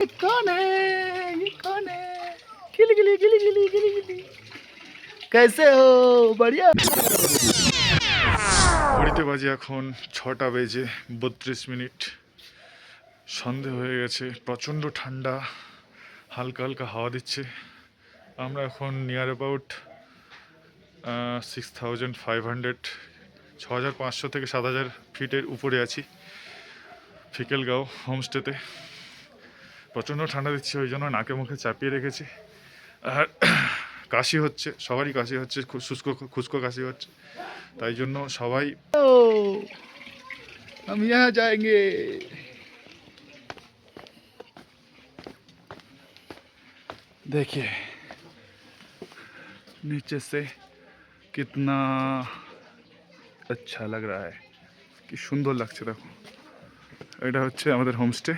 कौन है ये कौन है गिली गिली गिली गिली गिली गिली कैसे हो बढ़िया ঘড়িতে বাজে এখন ৬টা বেজে ৩২ মিনিট সন্ধে হয়ে গেছে প্রচণ্ড ঠান্ডা হালকা হালকা হাওয়া দিচ্ছে আমরা এখন নিয়ার অ্যাবাউট 6500 6500 থেকে 7000 ফিটের উপরে আছি ফিকেলগাঁও হোমস্টেতে প্রচণ্ড ঠান্ডা দিচ্ছে ওই জন্য নাকে মুখে চাপিয়ে রেখেছি আর কাশি হচ্ছে সবারই কাশি হচ্ছে খুশকো কাশি হচ্ছে তাই জন্য সবাই हम यहाँ जाएंगे देखिए नीचे से कितना अच्छा लग रहा है कि সুন্দর লাগছে দেখো এটা হচ্ছে আমাদের হোমস্টে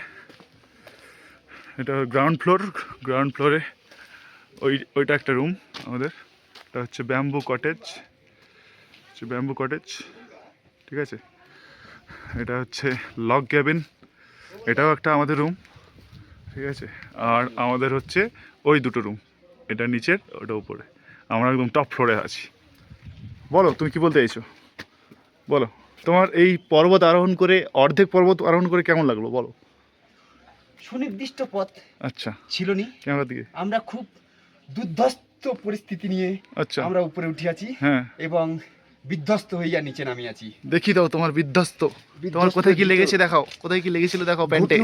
এটা গ্রাউন্ড ফ্লোরে ওইটা একটা রুম আমাদের এটা হচ্ছে ব্যাম্বু কটেজ ঠিক আছে এটা হচ্ছে লগ ক্যাবিন এটাও একটা আমাদের রুম ঠিক আছে আর আমাদের হচ্ছে ওই দুটো রুম এটা নিচের ওটা উপরে আমরা একদম টপ ফ্লোরে আছি বলো তুমি কি বলতে চাইছো বলো তোমার এই পর্বত আরোহণ করে অর্ধেক পর্বত আরোহণ করে কেমন লাগলো বলো সুনির্দিষ্ট পথ আচ্ছা ছিল নি ক্যামেরার দিকে আমরা খুব দুর্ধস্ত পরিস্থিতি নিয়ে আচ্ছা আমরা উপরে উঠে আছি হ্যাঁ এবং বিধ্বস্ত হইয়া নিচে নামি আছি দেখি দাও তোমার বিধ্বস্ত তোমার কোথায় কি লেগেছে দেখাও কোথায় কি লেগেছিল দেখাও প্যান্টে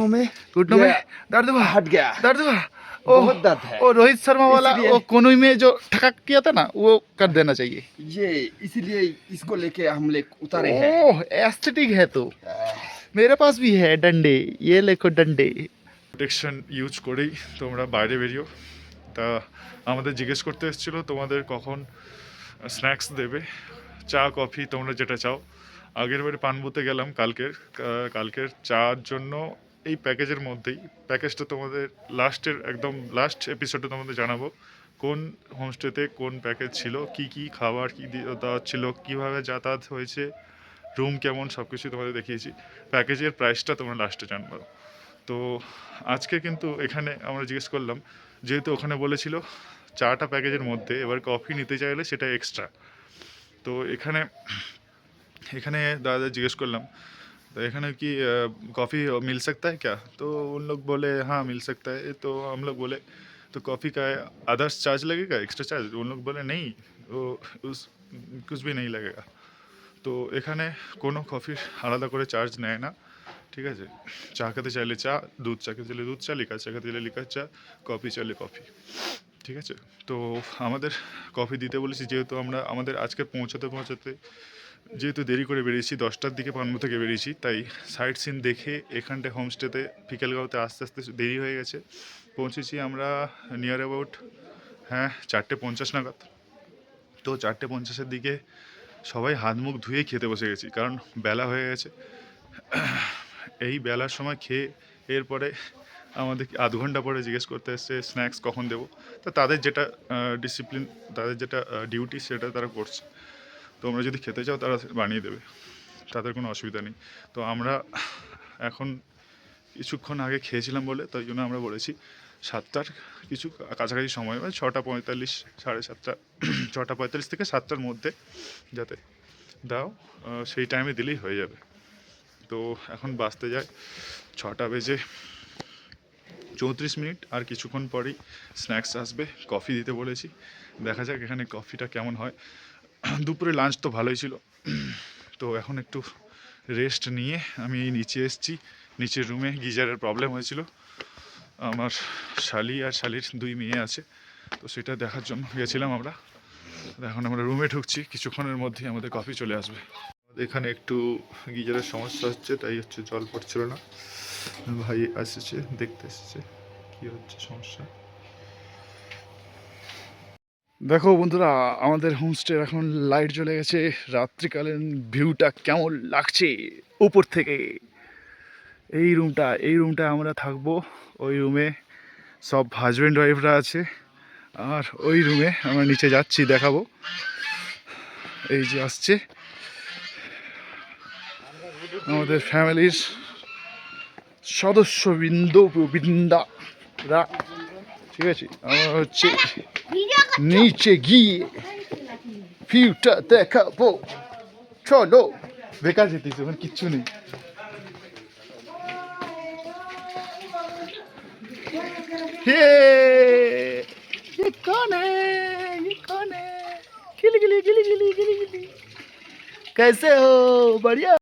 घुटनों में दर्द हुआ हट गया दर्द हुआ बहुत दर्द है ओ रोहित शर्मा वाला वो कोनोई में जो ठका किया था ना वो कर देना चाहिए ये इसीलिए इसको लेके हम लोग उतारे हैं ओह एस्थेटिक है तो मेरे पास भी है डंडे ये देखो डंडे প্রোটেকশন ইউজ করেই তোমরা বাইরে বেরিও তা আমাদের জিজ্ঞেস করতে এসেছিল তোমাদের কখন স্ন্যাক্স দেবে চা কফি তোমরা যেটা চাও আগের বারে পানবুতে গেলাম কালকের চার জন্য এই প্যাকেজের মধ্যেই প্যাকেজটা তোমাদের একদম লাস্ট এপিসোডে তোমাদের জানাবো কোন হোমস্টেতে কোন প্যাকেজ ছিল কি কি খাবার কি দেওয়া ছিল কীভাবে যাতায়াত হয়েছে রুম কেমন সব কিছু তোমাদের দেখিয়েছি প্যাকেজের প্রাইসটা তোমরা লাস্টে জানবো তো আজকে কিন্তু এখানে আমরা জিজ্ঞেস করলাম যেহেতু ওখানে বলেছিল চাটা প্যাকেজের মধ্যে এবার কফি নিতে চাইলে সেটা এক্সট্রা तो এখানে दादा जिज्ञेस করলাম तो এখানে কি कॉफ़ी मिल सकता है क्या तो उन लोग बोले हाँ मिल सकता है तो हम लोग बोले तो कॉफ़ी का अदर्स चार्ज लगेगा एक्स्ट्रा चार्ज उन लोग बोले नहीं वो कुछ भी नहीं लगेगा तो এখানে কোনো কফির আলাদা করে চার্জ নেয় না ঠিক আছে চা খেতে চাইলে চা দুধ চা খেতে চাইলে দুধ চা লিকার চা খেতে চাইলে লিকার চা কফি চাইলে কফি ঠিক আছে তো আমাদের কফি দিতে বলেছি যেহেতু আমরা আমাদের আজকে পৌঁছাতে যেহেতু দেরি করে বেরিয়েছি 10টার দিকে পানবু থেকে বেরিয়েছি তাই সাইট সিন দেখে এখানটায় হোমস্টেতে ফিকেলগাঁওতে আস্তে আস্তে দেরি হয়ে গেছে পৌঁছেছি আমরা নিয়ার অ্যাবাউট 4:50 নাগাদ তো 4:50-এর দিকে সবাই হাত মুখ ধুয়ে খেতে বসে গেছি কারণ বেলা হয়ে গেছে এই বেলার সময় খেয়ে এরপরে আমাদের আধ ঘন্টা পরে জিজ্ঞেস করতে এসছে স্ন্যাক্স কখন দেবো তো তাদের যেটা ডিসিপ্লিন তাদের যেটা ডিউটি সেটা তারা করছে তোমরা যদি খেতে চাও তারা বানিয়ে দেবে তাদের কোনো অসুবিধা নেই তো আমরা এখন কিছুক্ষণ আগে খেয়েছিলাম বলে তাই জন্য আমরা বলেছি 7টার কিছু কাছাকাছি সময় মানে 6:45 7:30 6:45 থেকে 7টার মধ্যে যাতে দাও সেই টাইমে দিলেই হয়ে যাবে তো এখন বাজতে যায় 6:34 আর কিছুক্ষণ পরেই স্ন্যাক্স আসবে কফি দিতে বলেছি দেখা যাক এখানে কফিটা কেমন হয় দুপুরে লাঞ্চ তো ভালোই ছিল তো এখন একটু রেস্ট নিয়ে আমি নিচে এসেছি নিচের রুমে গিজারের প্রবলেম হয়েছিল আমার শালি আর শালির 2 মেয়ে আছে তো সেটা দেখার জন্য গেছিলাম আমরা এখন আমরা রুমে ঢুকছি কিছুক্ষণের মধ্যেই আমাদের কফি চলে আসবে এখানে একটু গিজারের সমস্যা হচ্ছে তাই হচ্ছে জল পড়ছিল না ভাই এসেছে দেখতে এসেছে কি হচ্ছে সমস্যা দেখো বন্ধুরা আমাদের হোমস্টের এখন লাইট জ্বলে গেছে রাত্রিকালীন ভিউটা কেমন লাগছে উপর থেকে এই রুমটা আমরা থাকবো ওই রুমে সব হাজব্যান্ড ওয়াইফরা আছে আর ওই রুমে আমরা নিচে যাচ্ছি দেখাবো এই যে আসছে আমাদের ফ্যামিলির সদস্যবৃন্দ বৃন্দারা, ঠিক আছে? আমরা হচ্ছে নিচে গিয়ে ভিউটা দেখাবো, চলো। বেকার যেতেছি, ওখানে কিচ্ছু নেই। হে ये कौन है, ये कौन है? गिली गिली गिली गिली गिली गिली, कैसे हो? बढ़िया।